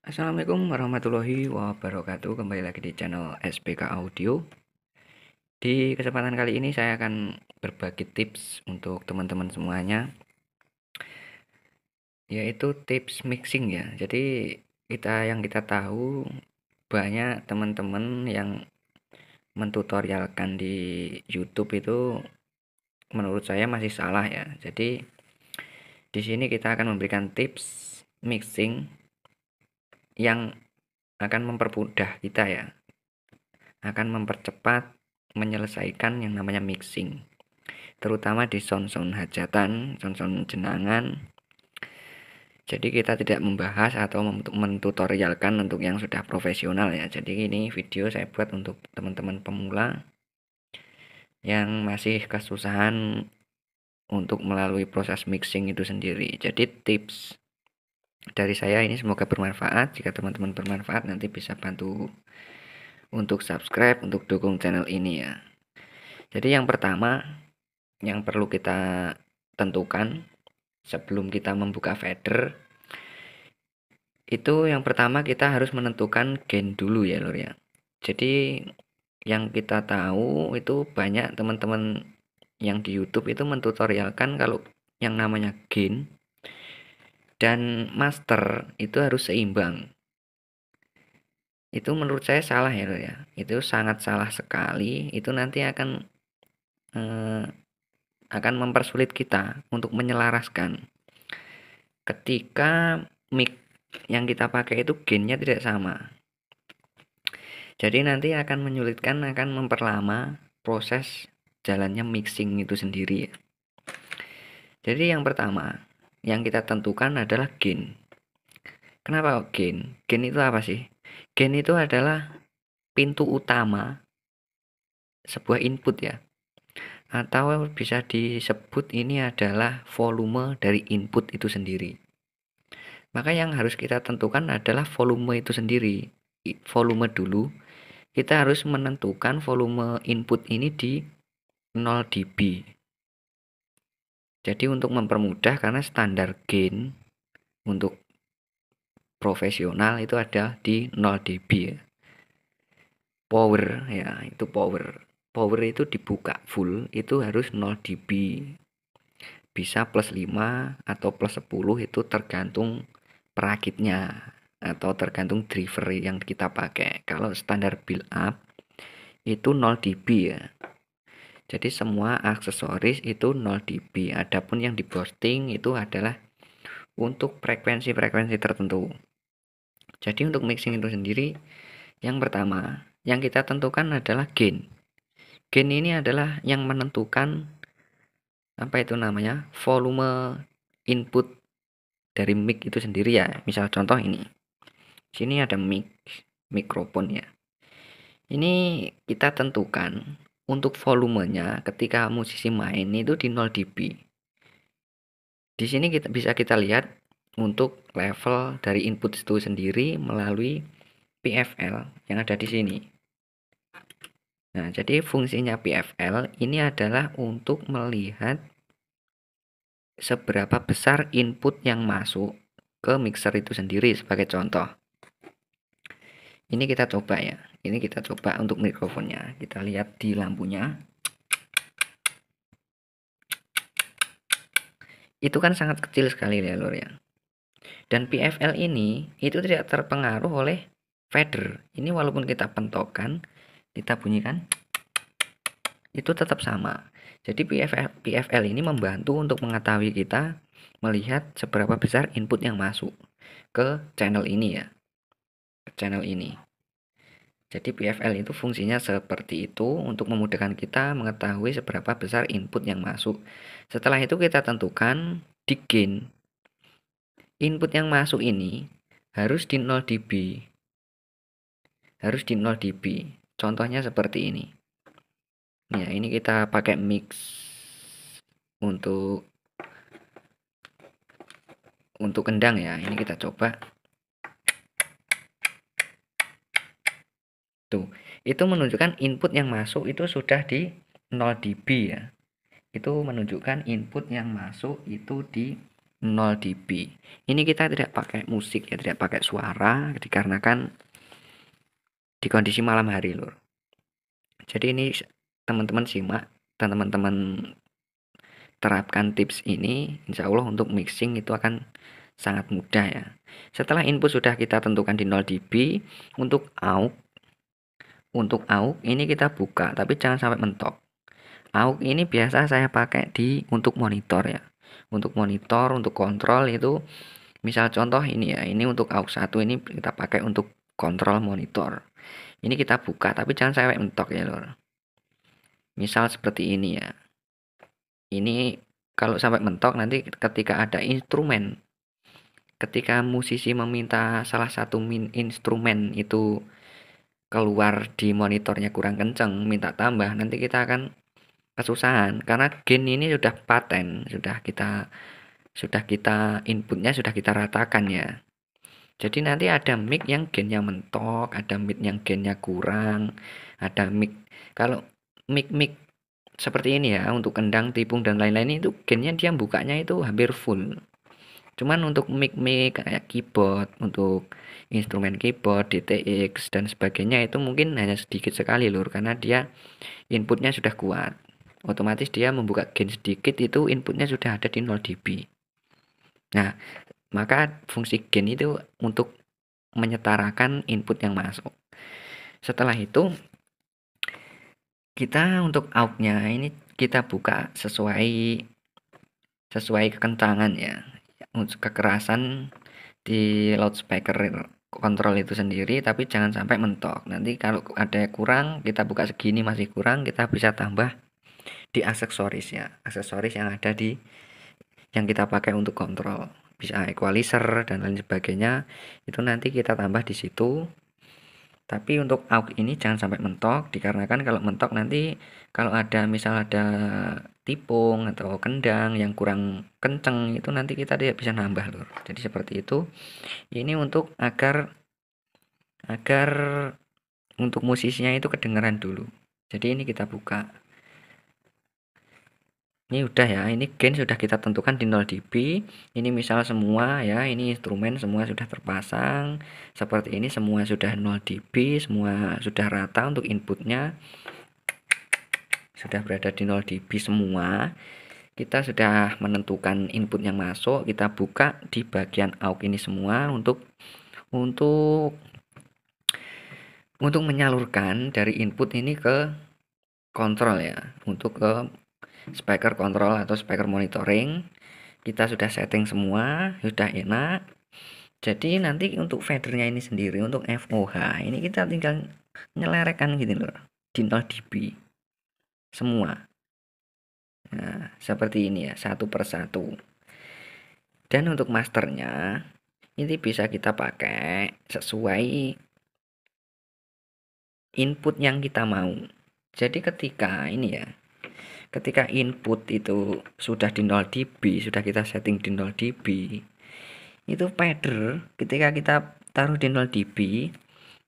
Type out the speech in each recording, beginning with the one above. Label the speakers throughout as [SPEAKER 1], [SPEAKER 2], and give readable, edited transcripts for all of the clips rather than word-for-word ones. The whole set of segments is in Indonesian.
[SPEAKER 1] Assalamualaikum warahmatullahi wabarakatuh. Kembali lagi di channel SPK Audio. Di kesempatan kali ini saya akan berbagi tips untuk teman-teman semuanya, yaitu tips mixing ya. Jadi kita tahu banyak teman-teman yang mentutorialkan di YouTube itu menurut saya masih salah ya. Jadi di sini kita akan memberikan tips mixing yang akan mempermudah kita ya, akan mempercepat menyelesaikan yang namanya mixing, terutama di sound-sound hajatan, sound-sound jenangan. Jadi kita tidak membahas atau mentutorialkan untuk yang sudah profesional ya. Jadi ini video saya buat untuk teman-teman pemula yang masih kesusahan untuk melalui proses mixing itu sendiri. Jadi tips dari saya ini semoga bermanfaat. Jika teman-teman bermanfaat, nanti bisa bantu untuk subscribe, untuk dukung channel ini ya. Jadi yang pertama yang perlu kita tentukan sebelum kita membuka fader, itu yang pertama kita harus menentukan gain dulu ya lur ya. Jadi yang kita tahu itu banyak teman-teman yang di YouTube itu mentutorialkan kalau yang namanya gain dan master itu harus seimbang. Itu menurut saya salah ya lur ya. Itu sangat salah sekali. Itu nanti akan mempersulit kita untuk menyelaraskan. Ketika mic yang kita pakai itu gainnya tidak sama, jadi nanti akan menyulitkan, akan memperlama proses jalannya mixing itu sendiri ya. Jadi yang pertama yang kita tentukan adalah gain. Kenapa gain? Gain itu apa sih? Gain itu adalah pintu utama sebuah input ya, atau bisa disebut ini adalah volume dari input itu sendiri. Maka yang harus kita tentukan adalah volume itu sendiri. Volume dulu. Kita harus menentukan volume input ini di 0 dB. Jadi untuk mempermudah, karena standar gain untuk profesional itu ada di 0 dB ya. Power ya, itu power. Power itu dibuka full itu harus 0 dB. Bisa plus 5 atau plus 10 itu tergantung perakitnya atau tergantung driver yang kita pakai. Kalau standar build up itu 0 dB ya. Jadi semua aksesoris itu 0 dB. Adapun yang di boosting itu adalah untuk frekuensi-frekuensi tertentu. Jadi untuk mixing itu sendiri, yang pertama yang kita tentukan adalah gain. Gain ini adalah yang menentukan apa itu namanya volume input dari mic itu sendiri ya. Misal contoh ini, sini ada mikrofon ya. Ini kita tentukan untuk volumenya ketika musisi main itu di 0 dB. Di sini bisa kita lihat untuk level dari input itu sendiri melalui PFL yang ada di sini. Nah, jadi fungsinya PFL ini adalah untuk melihat seberapa besar input yang masuk ke mixer itu sendiri. Sebagai contoh, ini kita coba ya. Ini kita coba untuk mikrofonnya. Kita lihat di lampunya. Itu kan sangat kecil sekali ya lor ya. Dan PFL ini itu tidak terpengaruh oleh fader. Ini walaupun kita pentokkan, kita bunyikan, itu tetap sama. Jadi PFL ini membantu untuk mengetahui kita melihat seberapa besar input yang masuk ke channel ini ya. Ke channel ini. Jadi PFL itu fungsinya seperti itu untuk memudahkan kita mengetahui seberapa besar input yang masuk. Setelah itu kita tentukan di gain. Input yang masuk ini harus di 0 dB. Harus di 0 dB. Contohnya seperti ini. Ya, ini kita pakai mix untuk kendang ya. Ini kita coba. Tuh, itu menunjukkan input yang masuk itu sudah di 0 dB ya. Itu menunjukkan input yang masuk itu di 0 dB. Ini kita tidak pakai musik ya, tidak pakai suara dikarenakan di kondisi malam hari lur. Jadi ini teman-teman simak dan teman-teman terapkan tips ini, insya Allah untuk mixing itu akan sangat mudah ya. Setelah input sudah kita tentukan di 0 dB, untuk AUX ini kita buka, tapi jangan sampai mentok. AUX ini biasa saya pakai untuk monitor ya. Untuk monitor, untuk kontrol itu, misal contoh ini ya, ini untuk AUX 1 ini kita pakai untuk kontrol monitor. Ini kita buka, tapi jangan sampai mentok ya lor. Misal seperti ini ya. Ini kalau sampai mentok nanti ketika ada instrumen, ketika musisi meminta salah satu instrumen itu keluar di monitornya kurang kenceng, minta tambah, nanti kita akan kesusahan karena gain ini sudah paten, sudah kita inputnya sudah kita ratakan ya. Jadi nanti ada mic yang gainnya mentok, ada mic yang gainnya kurang, ada mic kalau mic seperti ini ya, untuk kendang, tipung dan lain-lain itu gainnya dia bukanya itu hampir full. Cuman untuk mic kayak keyboard, untuk instrumen keyboard, DTX dan sebagainya itu mungkin hanya sedikit sekali lur, karena dia inputnya sudah kuat. Otomatis dia membuka gain sedikit itu inputnya sudah ada di 0 dB. Nah, maka fungsi gain itu untuk menyetarakan input yang masuk. Setelah itu kita untuk out-nya ini kita buka sesuai kekencangan ya. Untuk kekerasan di loudspeaker kontrol itu sendiri, tapi jangan sampai mentok. Nanti kalau ada kurang, kita buka segini masih kurang, kita bisa tambah di aksesoris ya. Aksesoris yang ada di yang kita pakai untuk kontrol. Bisa equalizer dan lain sebagainya. Itu nanti kita tambah di situ. Tapi untuk AUX ini jangan sampai mentok, dikarenakan kalau mentok nanti kalau ada misal ada tipung atau kendang yang kurang kenceng itu nanti kita tidak bisa nambah lur. Jadi seperti itu. Ini untuk agar untuk musisinya itu kedengeran dulu. Jadi ini kita buka. Ini udah ya, ini gain sudah kita tentukan di 0 dB. Ini misal semua ya, ini instrumen semua sudah terpasang. Seperti ini semua sudah 0 dB, semua sudah rata untuk inputnya. Sudah berada di 0 dB semua. Kita sudah menentukan input yang masuk, kita buka di bagian AUX ini semua untuk menyalurkan dari input ini ke kontrol ya, untuk ke speaker kontrol atau speaker monitoring. Kita sudah setting semua, sudah enak. Jadi nanti untuk fadernya ini sendiri, untuk FOH ini kita tinggal nyelerekkan gitu loh di 0 dB semua. Nah seperti ini ya, satu persatu. Dan untuk masternya ini bisa kita pakai sesuai input yang kita mau. Jadi ketika ini ya, ketika input itu sudah di 0 dB, sudah kita setting di 0 dB, itu fader ketika kita taruh di 0 dB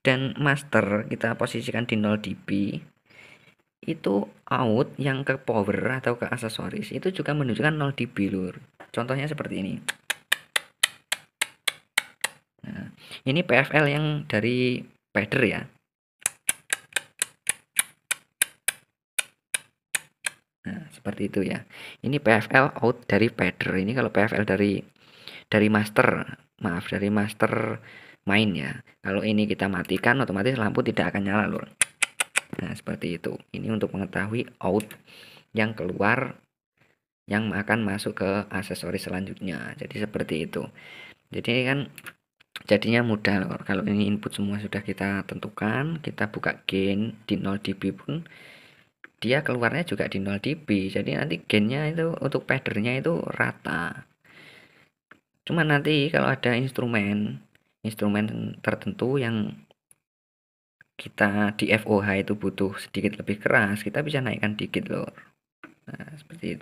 [SPEAKER 1] dan master kita posisikan di 0 dB, itu out yang ke power atau ke aksesoris itu juga menunjukkan 0 dB lur. Contohnya seperti ini. Nah, ini PFL yang dari fader ya. Nah, seperti itu ya. Ini PFL out dari fader. Ini kalau PFL dari master, maaf, dari master main ya. Kalau ini kita matikan otomatis lampu tidak akan nyala lur. Nah, seperti itu. Ini untuk mengetahui out yang keluar yang akan masuk ke aksesoris selanjutnya. Jadi seperti itu. Jadi kan jadinya mudah lur. Kalau ini input semua sudah kita tentukan, kita buka gain di 0 dB pun dia keluarnya juga di 0 dB, jadi nanti gainnya itu untuk fadernya itu rata. Cuma nanti kalau ada instrumen tertentu yang kita di FOH itu butuh sedikit lebih keras, kita bisa naikkan dikit lor. Nah seperti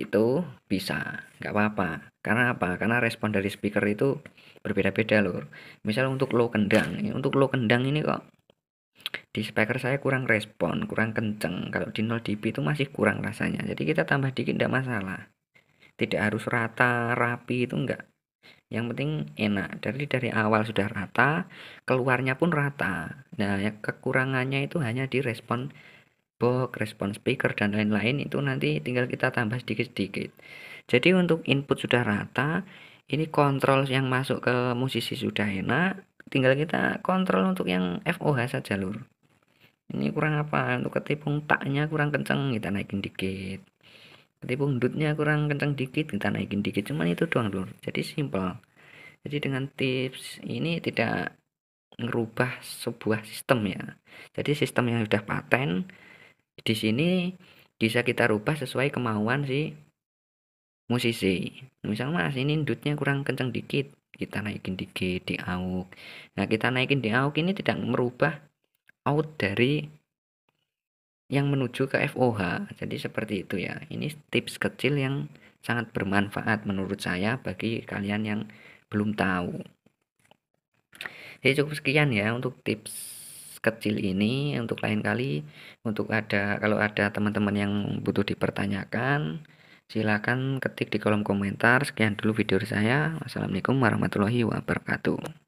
[SPEAKER 1] itu bisa, nggak apa-apa. Karena apa? Karena respon dari speaker itu berbeda-beda lor. Misal untuk low kendang ini kok di speaker saya kurang respon, kurang kenceng. Kalau di 0 dB itu masih kurang rasanya, jadi kita tambah dikit tidak masalah. Tidak harus rata, rapi itu enggak. Yang penting enak. Dari awal sudah rata, keluarnya pun rata. Nah, ya kekurangannya itu hanya di respon box, respon speaker dan lain-lain itu nanti tinggal kita tambah sedikit-sedikit. Jadi untuk input sudah rata, ini kontrol yang masuk ke musisi sudah enak, tinggal kita kontrol untuk yang FOH saja lur. Ini kurang apa? Untuk ketipung taknya kurang kenceng, kita naikin dikit. Ketipung dutnya kurang kenceng dikit, kita naikin dikit. Cuman itu doang lur. Jadi simple. Jadi dengan tips ini tidak ngerubah sebuah sistem ya. Jadi sistem yang sudah paten di sini bisa kita rubah sesuai kemauan si musisi. Misal Mas ini dutnya kurang kencang dikit, kita naikin dikit di AUX. Nah, kita naikin di AUX ini tidak merubah out dari yang menuju ke FOH. Jadi seperti itu ya. Ini tips kecil yang sangat bermanfaat menurut saya bagi kalian yang belum tahu. Jadi cukup sekian ya untuk tips kecil ini. Untuk lain kali, kalau ada teman-teman yang butuh dipertanyakan, silakan ketik di kolom komentar. Sekian dulu video saya. Wassalamualaikum warahmatullahi wabarakatuh.